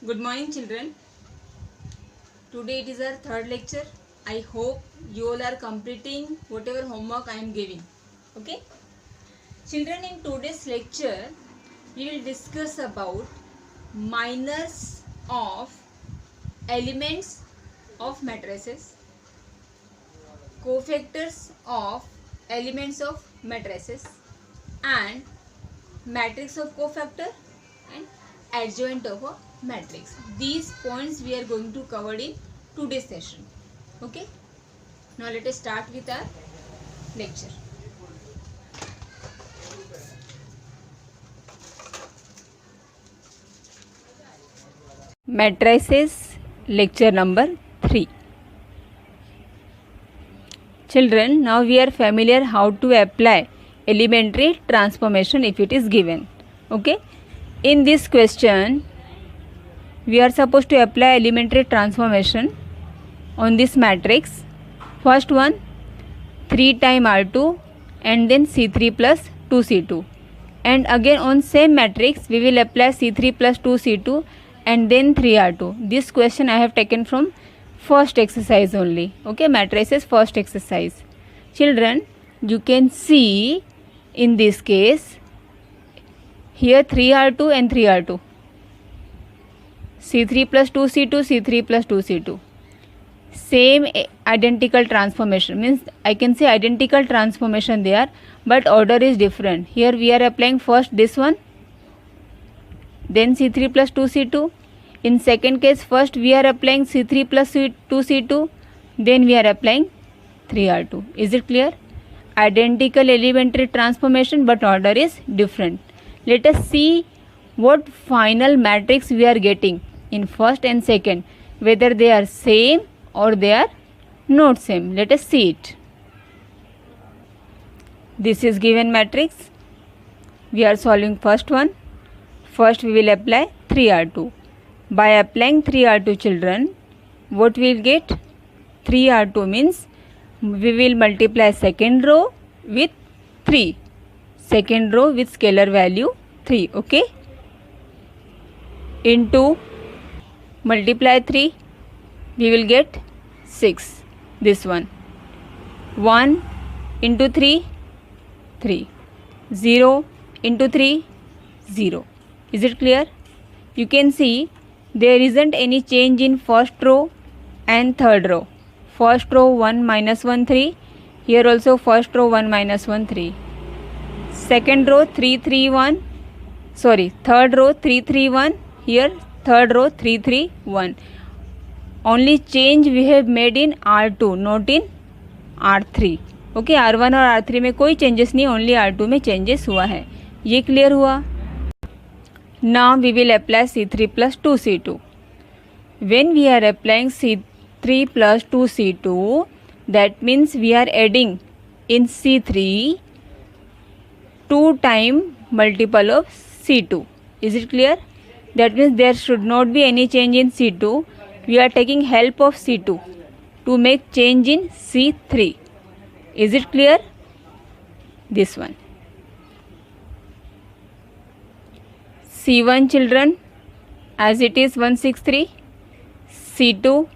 Good morning, children. Today it is our third lecture. I hope you all are completing whatever homework I am giving. Okay? Children, in today's lecture, we will discuss about minors of elements of matrices, cofactors of elements of matrices, and matrix of cofactor and adjoint of a matrix. These points we are going to cover in today's session. Okay, now let us start with our lecture. Matrices, lecture number 3. Children, now we are familiar how to apply elementary transformation if it is given. Okay, in this question we are supposed to apply elementary transformation on this matrix. First one, 3 times R2 and then C3 plus 2C2, and again on same matrix we will apply C3 plus 2C2 and then 3R2. This question I have taken from first exercise only. Okay, matrices first exercise. Children, you can see in this case here 3R2 and 3R2, C3 plus 2C2, C3 plus 2C2. Same identical transformation, means I can say identical transformation they are, but order is different. Here we are applying first this one, then C3 plus 2C2. In second case, first we are applying C3 plus 2C2, then we are applying 3R2. Is it clear? Identical elementary transformation, but order is different. Let us see what final matrix we are getting in first and second, whether they are same or they are not same. Let us see it. This is given matrix. We are solving first one. First we will apply 3R2. By applying 3R2, children, what we will get? 3R2 means we will multiply second row with 3. Second row with scalar value 3. Okay? Into multiply 3, we will get 6. This one. 1 into 3, 3. 0 into 3, 0. Is it clear? You can see there isn't any change in first row and third row. First row 1 minus 1 3. Here also first row 1 minus 1 3. Second row 3 3 1. Third row 3 3 1. Here third row 3 3 1. Only change we have made in R2, not in R3. Okay, R1 और R3 में कोई changes नहीं, only R2 में changes हुआ है. ये clear हुआ? Now we will apply C3 plus 2C2. When we are applying C3 plus 2C2, that means we are adding in C3 2 times multiple of C2. Is it clear? That means there should not be any change in C2. We are taking help of C2 to make change in C3. Is it clear? This one. C1, children, as it is 163, C2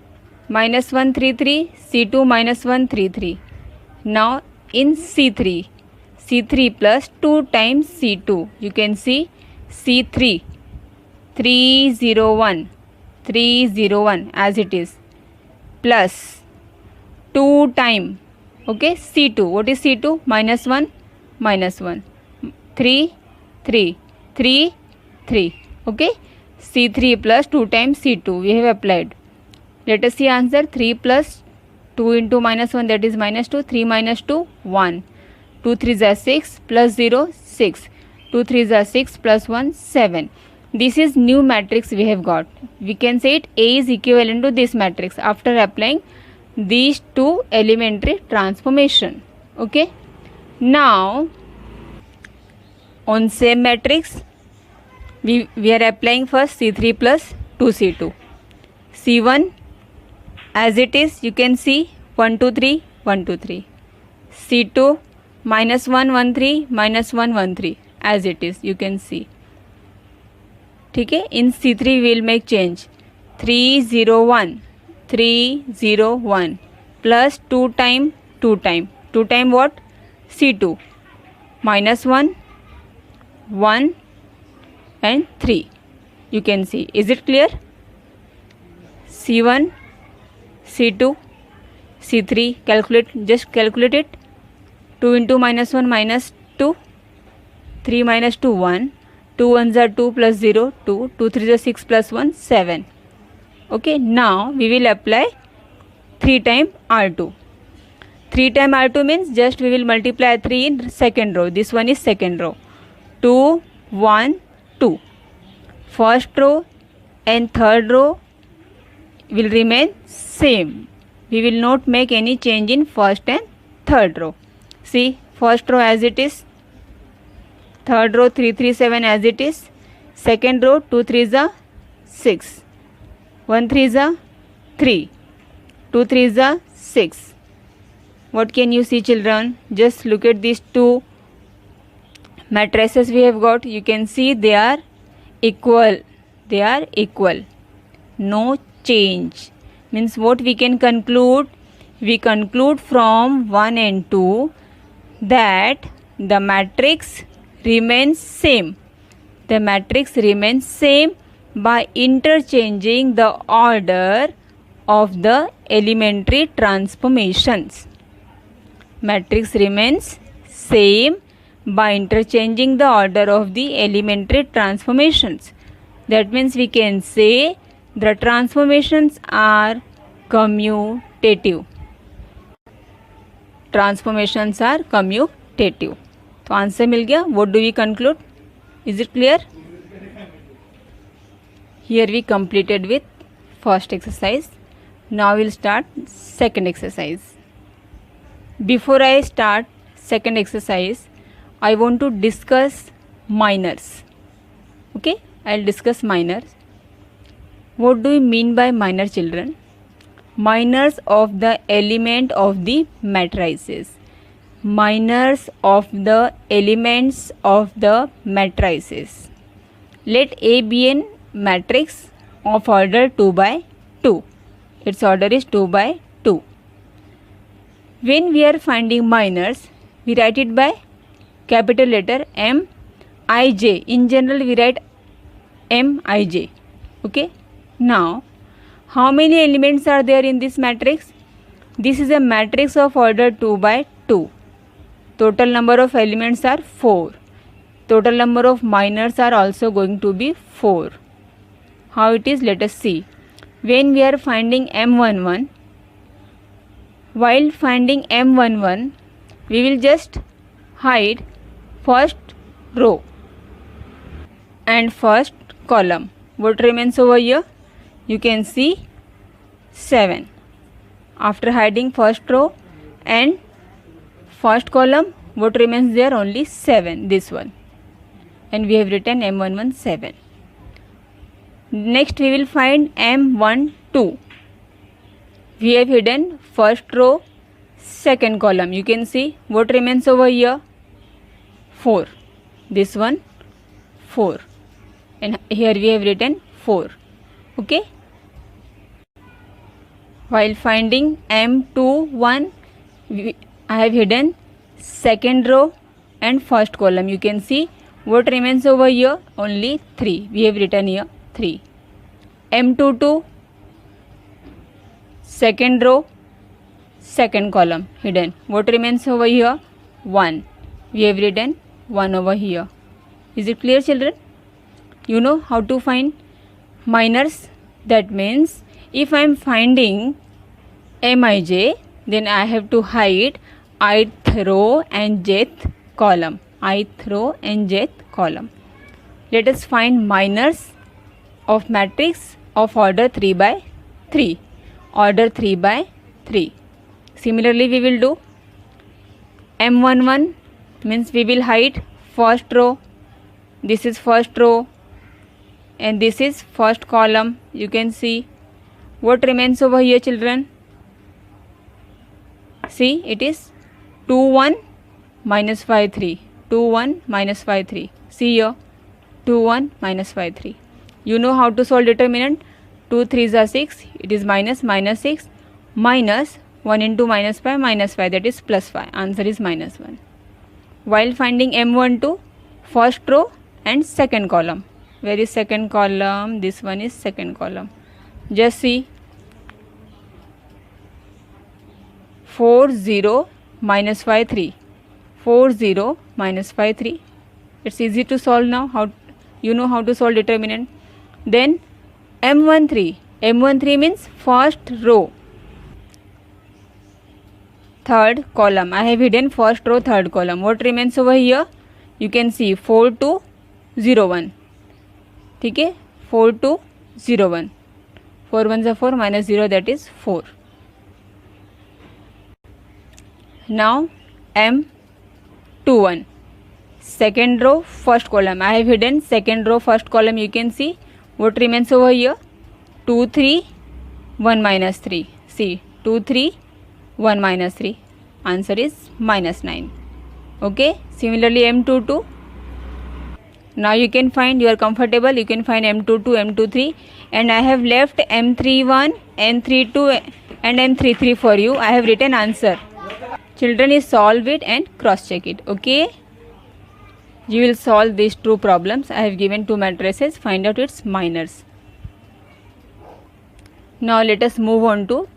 minus 133, C2 minus 133. Now in C3, C3 plus 2 times C2, you can see C3, 301, 301 as it is, plus 2 times, okay, C2, what is C2? Minus 1, 3, 3, 3, 3, okay, C3 plus 2 times C2 we have applied. Let us see answer. 3 plus 2 into minus 1, that is minus 2, 3 minus 2, 1, 2 3s are 6, plus 0, 6, 2 3s are 6, plus 1, 7. This is new matrix we have got. We can say it A is equivalent to this matrix after applying these two elementary transformation. Okay. Now on same matrix we are applying first C3 plus 2C2. C1 as it is, you can see 1 2 3, 1 2 3. C2 minus 1 1 3, minus 1 1 3 as it is, you can see. ठीक है. In C3 we will make change. 301 plus 2 time what? C2 minus 1 and 3. You can see. Is it clear? C1, C2, C3. Just calculate it. 2 into minus 1 minus 2. 3 minus 2 1. 2 1s are 2 plus 0 2. 2 3s are 6 plus 1 7. Okay, now we will apply 3 times R2. 3 times R2 means just we will multiply 3 in second row. This one is second row. 2 1 2. First row and third row will remain same. We will not make any change in first and third row. See, first row as it is, third row 3 3 7 as it is, second row 2 3s are 6, 1 3s are 3, 2 3s are 6. What can you see, children? Just look at these two matrices we have got. You can see they are equal. They are equal. No change. Means what we can conclude? We conclude from 1 and 2 that the matrix remains same. The matrix remains same by interchanging the order of the elementary transformations. Matrix remains same by interchanging the order of the elementary transformations. That means we can say the transformations are commutative. Transformations are commutative. तो answer मिल गया. What do we conclude? Is it clear? Here we completed with first exercise. Now we'll start second exercise. Before I start second exercise, I want to discuss minors. Okay, I'll discuss minors. What do we mean by minor, children? Minors of the element of the matrices. Minors of the elements of the matrices. Let A be a matrix of order 2 by 2. Its order is 2 by 2. When we are finding minors, we write it by capital letter M I J. In general, we write M I J. Okay. Now, how many elements are there in this matrix? This is a matrix of order 2 by 2. Total number of elements are 4. Total number of minors are also going to be 4. How it is? Let us see. When we are finding M11, while finding M11, we will just hide first row and first column. What remains over here? You can see 7. After hiding first row and first column, what remains there? Only 7, this one. And we have written M11 7. Next we will find M12. We have hidden first row, second column. You can see what remains over here? 4. This one 4. And here we have written 4. Okay. While finding M21, I have hidden second row and first column. You can see what remains over here? Only 3. We have written here 3. M22, second row, second column hidden. What remains over here? 1. We have written 1 over here. Is it clear, children? You know how to find minors. That means if I am finding Mij, then I have to hide ith row and jth column. Ith row and jth column. Let us find minors of matrix of order 3 by 3. Order 3 by 3. Similarly, we will do M11 means we will hide first row. This is first row and this is first column. You can see what remains over here, children. See, it is 2 1 minus 5 3. 2 1 minus 5 3. See here, 2 1 minus 5 3. You know how to solve determinant. 2 3s are 6, it is minus 6 minus 1 into minus 5, that is plus 5. Answer is minus 1. While finding M12, first row and second column. Where is second column? This one is second column. Just see. 4 0 minus 5 3. 4 0 minus 5 3. It's easy to solve now. How you know how to solve determinant. Then M13 means first row, third column. I have hidden first row, third column. What remains over here? You can see 4 2 0 1. ठीक है, 4 2 0 1. 4 1s are 4 minus 0, that is 4. Now M21, second row, first column. I have hidden second row, first column. You can see what remains over here. 2 3 1 minus 3. See, 2 3 1 minus 3. Answer is minus 9. Okay. Similarly M22. Now you can find, you are comfortable, you can find M22, M23, and I have left M31, M32 and M33 for you. I have written answer. Children, is solve it and cross check it. Okay. You will solve these two problems. I have given two matrices. Find out its minors. Now let us move on to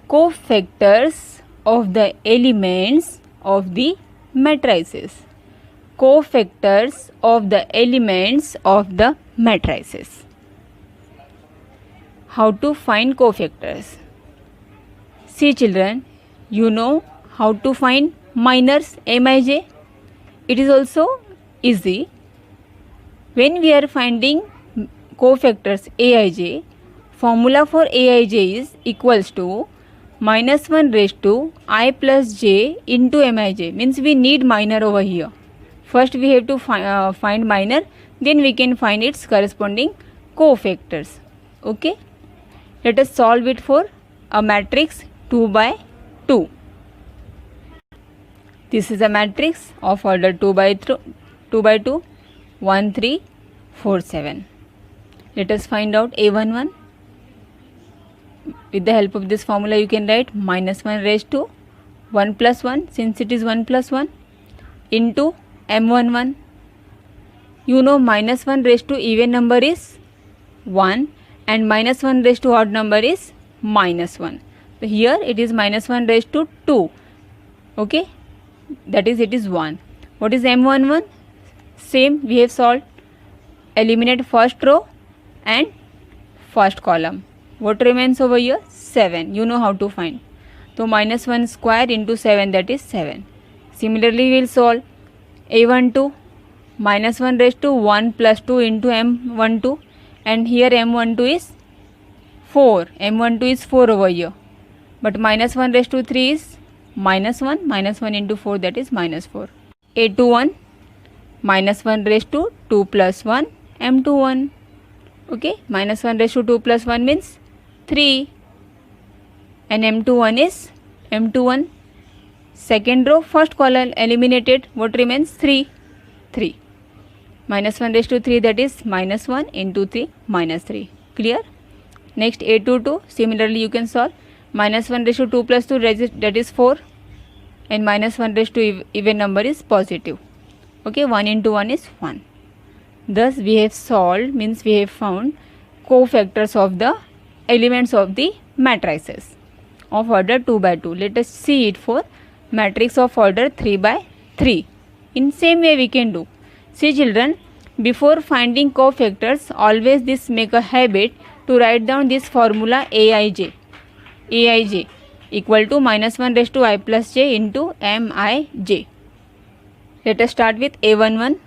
cofactors of the elements of the matrices. Cofactors of the elements of the matrices. How to find cofactors? See children, you know how to find minors Mij. It is also easy. When we are finding cofactors Aij, formula for Aij is equals to minus 1 raised to I plus j into Mij. Means we need minor over here. First we have to find minor, then we can find its corresponding cofactors. Okay. Let us solve it for a matrix 2 by 2. This is a matrix of order 2 by 2, 1 3 4 7. Let us find out A11. With the help of this formula you can write minus 1 raised to 1 plus 1, since it is 1 plus 1, into M11. You know minus 1 raised to even number is 1 and minus 1 raised to odd number is minus 1. So here it is minus 1 raised to 2. Okay, that is it is 1. What is M11? Same, we have solved. Eliminate first row and first column. What remains over here? 7. You know how to find. So minus 1 square into 7, that is 7. Similarly we will solve A12, minus 1 raised to 1 plus 2 into M12, and here M12 is 4. M12 is 4 over here. But minus 1 raised to 3 is minus 1. Minus 1 into 4, that is minus 4. A21, minus 1 raised to 2 plus 1, M21. Okay, minus 1 raised to 2 plus 1 means 3. And M21 is M21. Second row, first column eliminated. What remains? 3. 3. Minus 1 raised to 3, that is minus 1 into 3, minus 3. Clear? Next A22. Similarly you can solve. Minus 1 raised to 2 plus 2, that is 4. And minus 1 raised to even number is positive. Okay, 1 into 1 is 1. Thus we have solved, means we have found cofactors of the elements of the matrices of order 2 by 2. Let us see it for matrix of order 3 by 3. In same way we can do. See children, before finding cofactors, always this make a habit to write down this formula Aij. Aij equal to minus 1 raised to I plus j into Mij. Let us start with A11.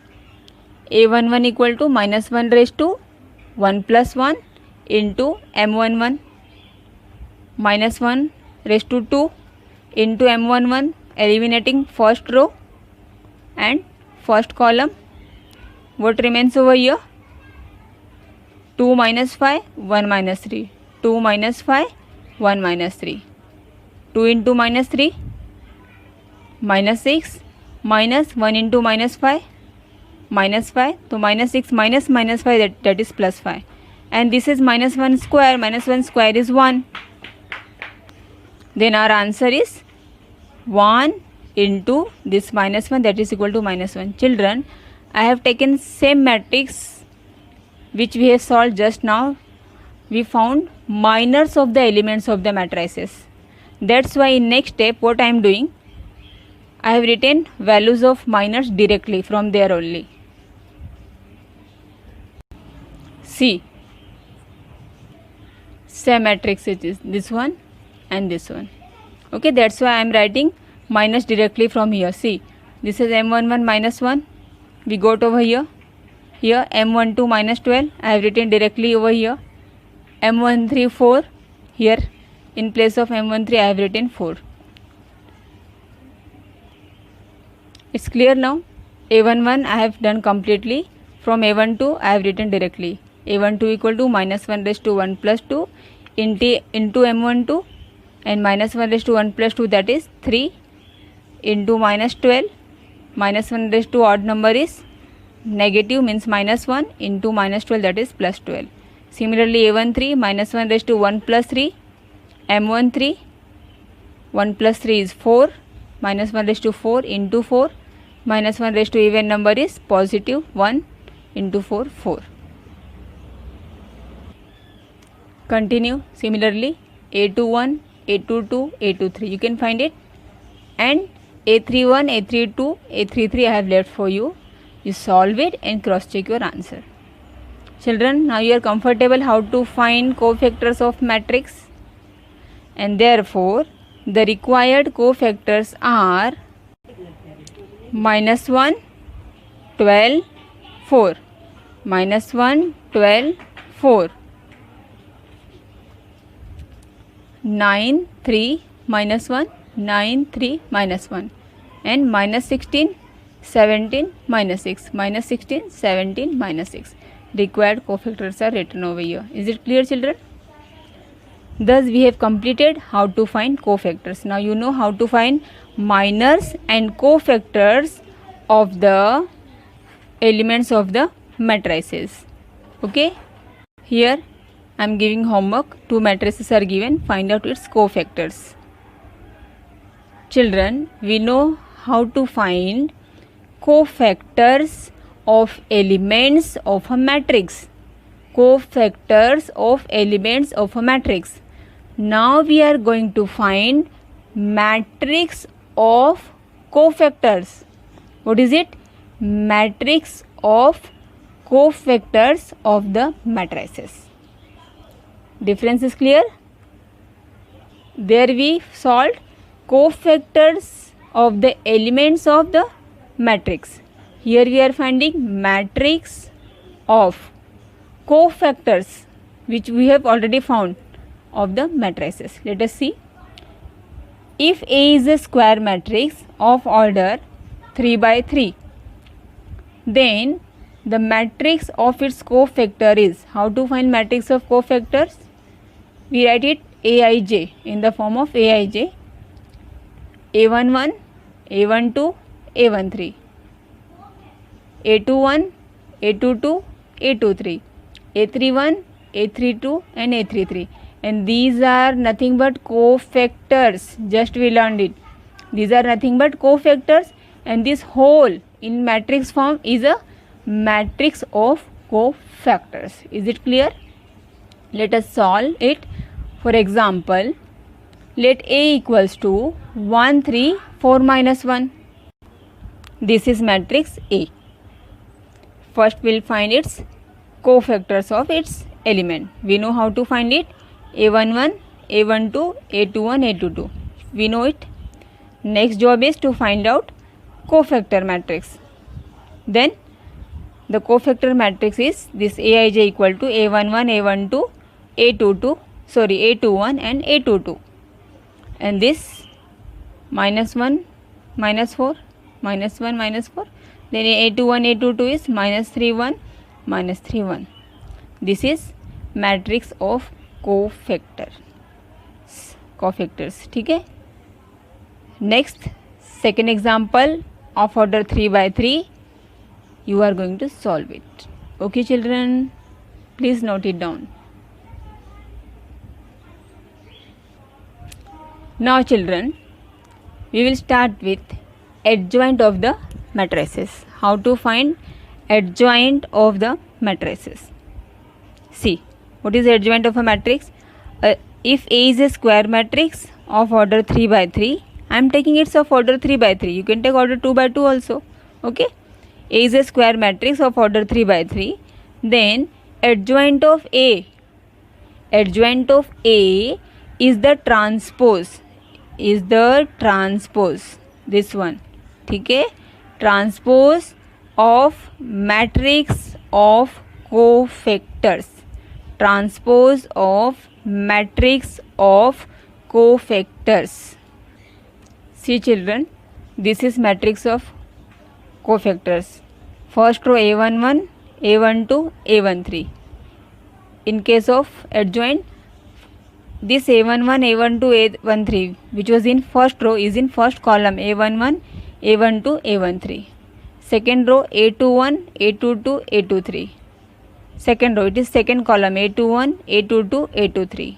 A11 equal to minus 1 raised to 1 plus 1 into M11. Minus 1 raised to 2 into M11, eliminating first row and first column. What remains over here? 2 minus 5, 1 minus 3. 2 minus 5, 1 minus 3. 2 into minus 3, minus 6, minus 1 into minus 5, minus 5. So minus 6 minus minus 5, that is plus 5. and this is minus 1 square. Minus 1 square is 1. Then our answer is 1 into this minus 1, that is equal to minus 1. Children, I have taken same matrix which we have solved just now. We found minors of the elements of the matrices. That's why in next step what I am doing, I have written values of minors directly from there only. See, same matrix it is this one and this one. Okay, that's why I am writing minus directly from here. See, this is m11 minus 1. We got over here. Here m12 minus 12. I have written directly over here. m13 4. Here in place of m13 I have written 4. It's clear now. a11 I have done completely. From a12 I have written directly. a12 equal to minus 1 raised to 1 plus 2 into m12, and minus 1 raised to 1 plus 2, that is 3, into minus 12. Minus 1 raised to odd number is negative, means minus 1, into minus 12, that is plus 12. Similarly a13 minus 1 raised to 1 plus 3, m13 1 plus 3 is 4, minus 1 raised to 4 into 4, minus 1 raised to even number is positive 1 into 4, 4. Continue. Similarly a21, a22, a23, you can find it, and a31, a32, a33 I have left for you. You solve it and cross check your answer. Children, now you are comfortable how to find cofactors of matrix, and therefore the required cofactors are minus 1, 12, 4, minus 1, 12, 4, 9, 3, minus 1, 9, 3, minus 1, and minus 16, 17, minus 6, minus 16, 17, minus 6. Required cofactors are written over here. Is it clear, children? Thus we have completed how to find cofactors. Now you know how to find minors and cofactors of the elements of the matrices. Okay, here I am giving homework. 2 matrices are given. Find out its cofactors. Children, we know how to find cofactors of elements of a matrix. Cofactors of elements of a matrix. Now we are going to find matrix of cofactors. What is it? Matrix of cofactors of the matrices. Difference is clear? There we solved cofactors of the elements of the matrix. Here we are finding matrix of cofactors, which we have already found, of the matrices. Let us see. If A is a square matrix of order 3 by 3, then the matrix of its cofactor is, how to find matrix of cofactors? We write it Aij in the form of Aij, A11, A12, A13, A21, A22, A23, A31, A32 and A33, and these are nothing but cofactors. Just we learned it. These are nothing but cofactors, and this whole in matrix form is a matrix of cofactors. Is it clear? Let us solve it. For example, let A equals to 1, 3, 4, minus 1. This is matrix A. First we will find its cofactors of its element. We know how to find it. A11, A12, A21, A22. We know it. Next job is to find out cofactor matrix. Then the cofactor matrix is this Aij equal to A11, A12, A21 and A22. And this minus 1, minus 4, minus 1, minus 4. Then A21, A22 is minus 3, 1, minus 3, 1. This is matrix of cofactors. ठीक है. Next, second example of order 3 by 3. You are going to solve it. Okay, children. Please note it down. Now children, we will start with adjoint of the matrices. How to find adjoint of the matrices? See, what is the adjoint of a matrix? If A is a square matrix of order 3 by 3, I am taking it's of order 3 by 3. You can take order 2 by 2 also. Okay. A is a square matrix of order 3 by 3. Then adjoint of A. Adjoint of A is the transpose. Is the transpose. This one. Okay. Transpose of matrix of cofactors. Transpose of matrix of cofactors. See children, this is matrix of cofactors. First row A11, A12, A13. In case of adjoint, this A11, A12, A13 which was in first row is in first column A11, A12, A13. Second row A21, A22, A23. Second row, it is second column A21, A22, A23.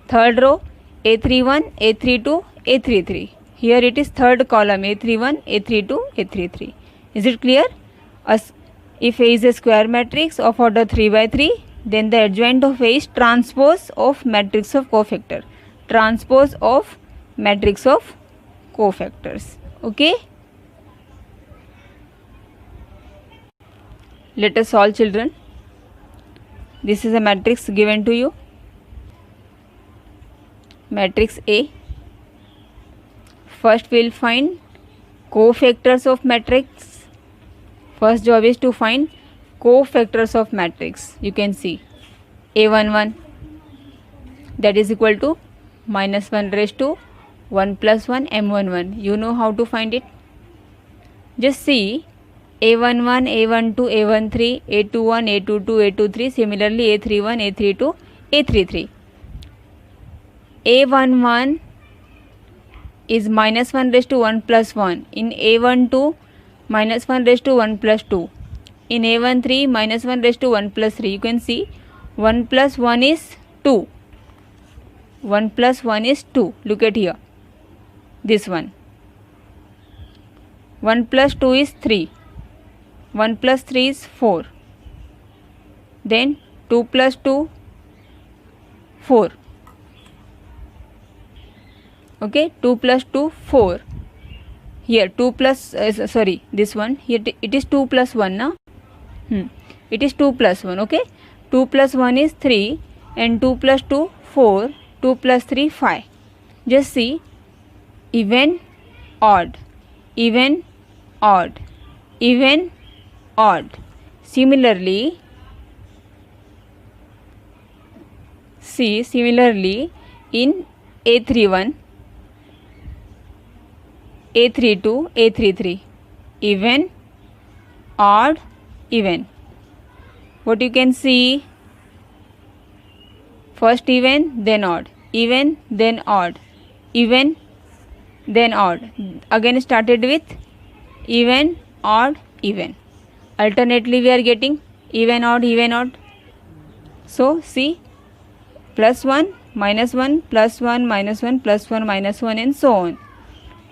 Third row A31, A32, A33. Here it is third column A31, A32, A33. Is it clear? If A is a square matrix of order 3 by 3, then the adjoint of A is transpose of matrix of cofactor. Transpose of matrix of cofactors. Okay? Let us solve children. This is a matrix given to you. Matrix A. First we will find cofactors of matrix. First job is to find cofactors of matrix. You can see A11, that is equal to minus 1 raised to 1 plus 1 M11. You know how to find it. Just see A11, A12, A13, A21, A22, A23. Similarly A31, A32, A33. A11 is minus 1 raised to 1 plus 1. In A12, minus 1 raised to 1 plus 2. In A13, minus 1 raised to 1 plus 3. You can see 1 plus 1 is 2. 1 plus 1 is 2. Look at here. This one. 1 plus 2 is 3. 1 plus 3 is 4. Then 2 plus 2, 4. Okay, 2 plus 2, 4. Here 2 plus, this one, here it is 2 plus 1 now. It is 2 plus 1, okay. 2 plus 1 is 3 and 2 plus 2, 4. 2 plus 3, 5. Just see, even, odd, even, odd, even, odd. Similarly, see, similarly in A31, A32, A33, even, odd, even. What you can see? First even, then odd, even, then odd, even, then odd. Again started with even, odd, even. Alternately we are getting even, odd, even, odd. So see, plus 1, minus 1, plus 1, minus 1, plus 1, minus 1 and so on.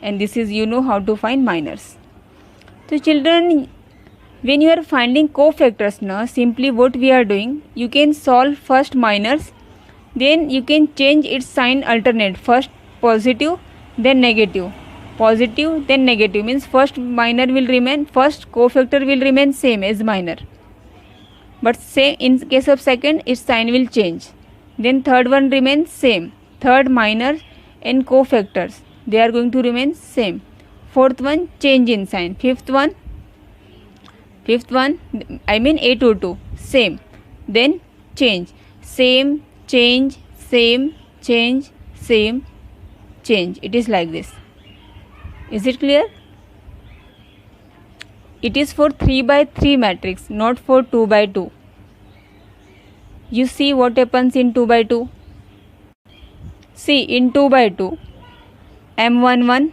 And this is, you know how to find minors. So children, when you are finding cofactors now, simply what we are doing, you can solve first minors, then you can change its sign alternate. First positive, then negative. Positive, then negative, means first minor will remain, first cofactor will remain same as minor. But say in case of second, its sign will change. Then third one remains same. Third minor and cofactors, they are going to remain same. Fourth one, change in sign. Fifth one, I mean A22, same. Then change. Same, change, same, change, same, change. It is like this. Is it clear? It is for 3 by 3 matrix, not for 2 by 2. You see what happens in 2 by 2. See, in 2 by 2, M11,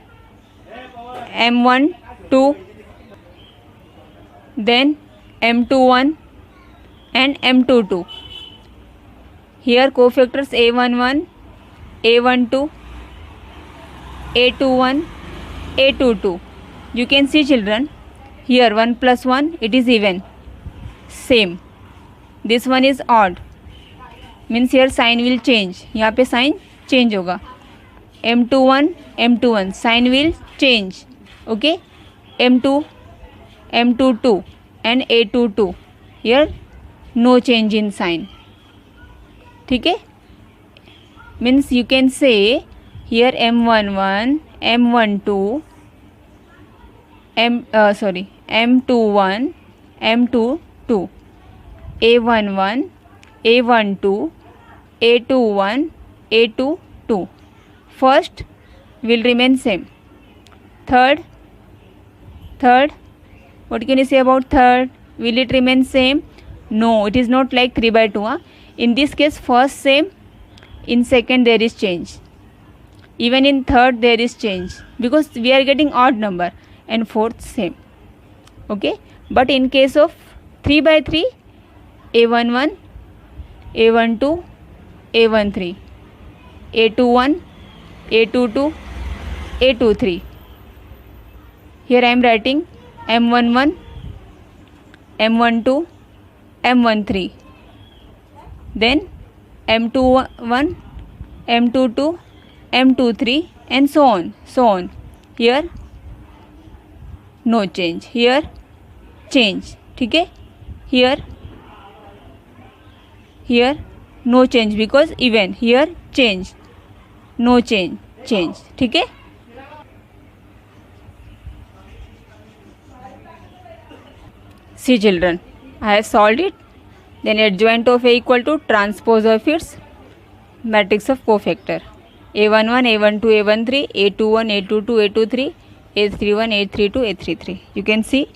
M12, then M21 and M22. Here cofactors A11, A12, A21, A22. You can see children, here 1 plus 1 it is even, same. This one is odd, means here sign will change, यहाँ पे sign change होगा. M21, M21 sign will change. Okay, M2, M22 and A22, here no change in sign. ठीक है, means you can say here M11, M12, M21, M22, A11, A12, A21, A22. First will remain same. Third, what can you say about third? Will it remain same? No, it is not like 3 by 2. In this case, first same, in second there is change. Even in third there is change because we are getting odd number, and fourth same. Okay, but in case of 3 by 3, A11, A12, A13, A21, A22, A23. Here I am writing M11, M12, M13, then M21, M22, M23 and so on. Here no change, here change. ठीक है, here no change because even, here change, no change. ठीक है. See children, I have solved it. Then adjoint of A equal to transpose of its matrix of cofactor. A11, A12, A13, A21, A22, A23, A31, A32, A33. You can see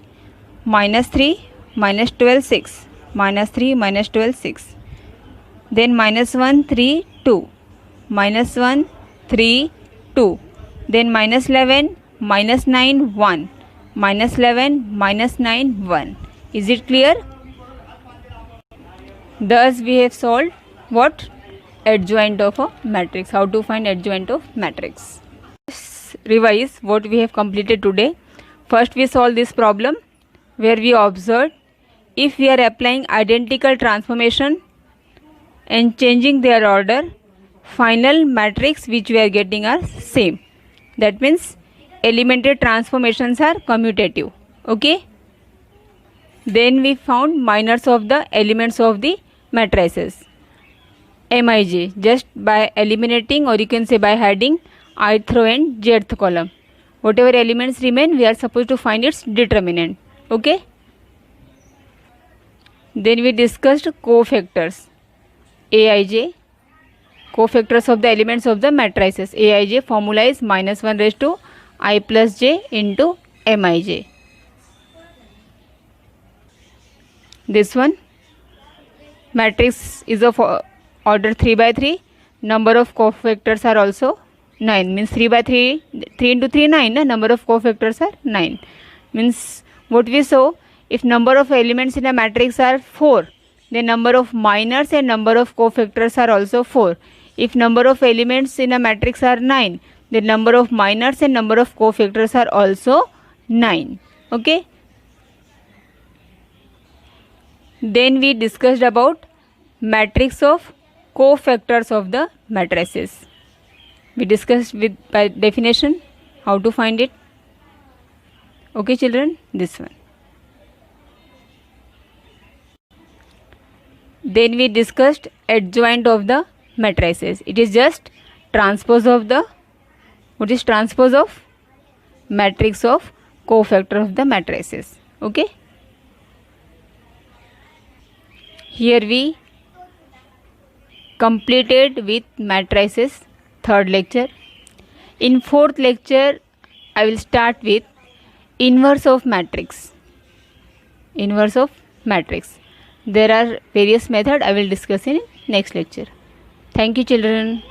-3, -12, 6, -3, -12, 6. Then -1, 3, 2, -1, 3, 2. Then -11, -9, 1, -11, -9, 1. Is it clear? Thus we have solved what? Adjoint of a matrix. How to find adjoint of matrix. Let's revise what we have completed today. First we solved this problem where we observed if we are applying identical transformation and changing their order, final matrix which we are getting are same. That means elementary transformations are commutative. Okay. Then we found minors of the elements of the matrices. Mij, just by eliminating, or you can say by adding ith row and jth column. Whatever elements remain, we are supposed to find its determinant. Okay. Then we discussed cofactors. Aij, cofactors of the elements of the matrices. Aij formula is -1 raised to I plus j into Mij. This one, matrix is of order 3 by 3. Number of cofactors are also 9. Means 3 by 3, 3 into 3, 9. Number of cofactors are 9. Means what we saw, if number of elements in a matrix are 4, then number of minors and number of cofactors are also 4. If number of elements in a matrix are 9, then number of minors and number of cofactors are also 9. Okay. Then we discussed about matrix of cofactors of the matrices. We discussed by definition how to find it. Okay children, this one. Then we discussed adjoint of the matrices. It is just transpose of the, what is transpose of? Matrix of cofactor of the matrices. Okay. Here we completed with matrices third lecture. In fourth lecture, I will start with inverse of matrix. Inverse of matrix. There are various methods I will discuss in next lecture. Thank you children.